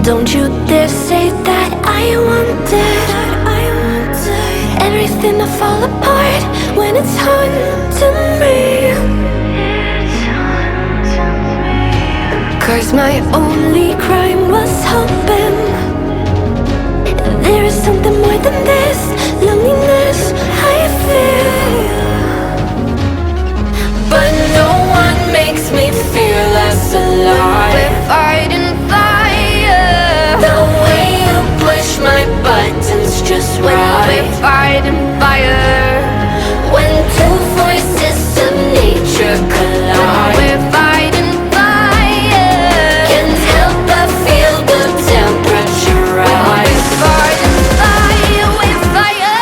Don't you dare say that I wanted everything to fall apart when it's haunting me. 'Cause my only crime was hoping there is something more than this loneliness I feel. But no one makes me feel less alive. We're fighting fire. The way you push my buttons just right. We're fighting fire. When two voices of nature collide. We're fighting fire. Can't help but feel the temperature rise. We're fighting fire. We're fire.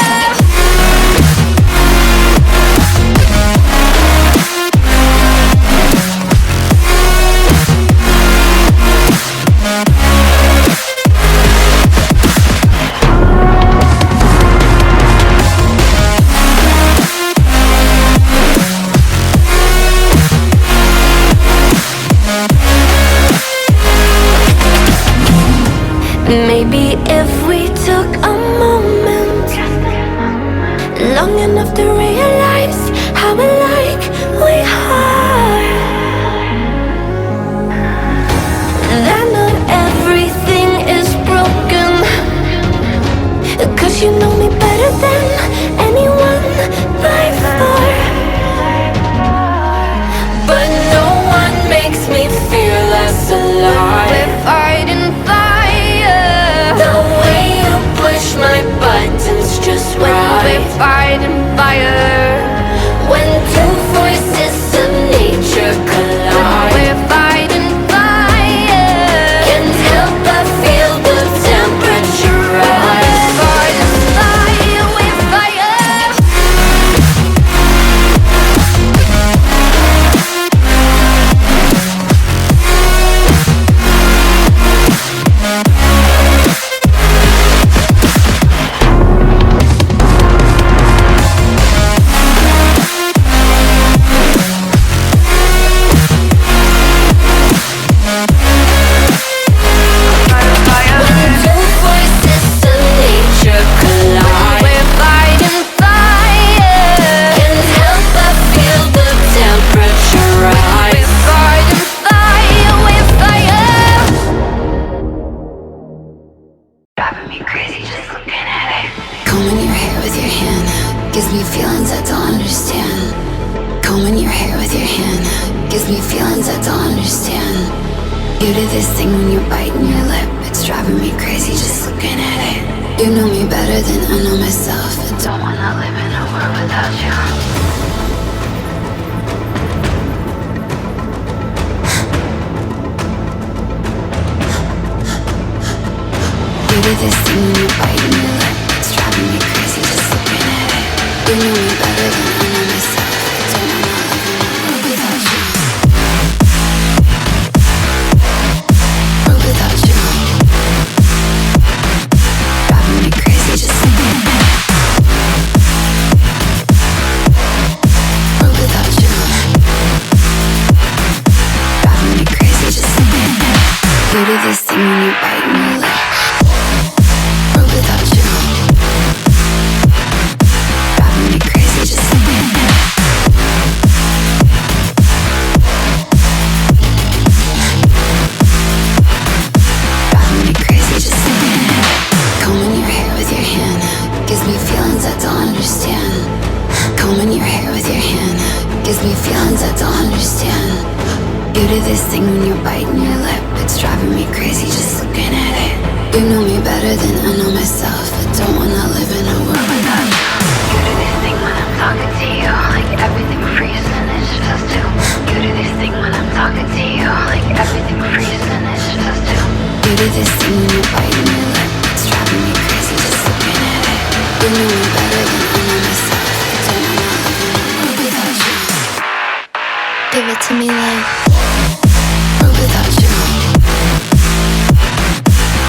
Maybe if we took a moment long enough to realize how alike we are, that not everything is broken. 'Cause you know me better than anyone by far. But no one makes me feel less alive. We're fighting fire. The way you push my buttons just right. We're fighting fire. When two voices of nature collide. We're fighting fire. Can't help but feel the temperature rise. We're fighting fire. We're fire. Driving me crazy just looking at it. Combing your hair with your hand gives me feelings I don't understand. Combing your hair with your hand gives me feelings I don't understand. You do this thing when you're biting your lip. It's driving me crazy just looking at it. You know me better than I know myself. I don't wanna live in a world without you. You do this thing when you're biting your lip. It's driving me crazy just looking at it. You know me better than I know myself. I don't wanna live in a world without you. World without you. Driving me crazy just looking at it. World without you. Driving me crazy just looking at it. You do this thing when you're biting your lip. Without you, driving me crazy just looking at it. Driving me crazy just looking at it. Combing your hair with your hand gives me feelings I don't understand. Combing your hair with your hand gives me feelings I don't understand. You do this thing when you're biting your lip. It's driving me crazy just looking at it. You know me better than I know myself. I don't wanna live in a world without you. You do this thing when I'm talking to you, like everything freezes and it's just us two. You do this thing when I'm talking to you, like everything freezes and it's just us two. You do this thing when you're biting your lip. It's driving me crazy just looking at it. You know me better than I know myself. I don't wanna live in a world without you. Give it to me like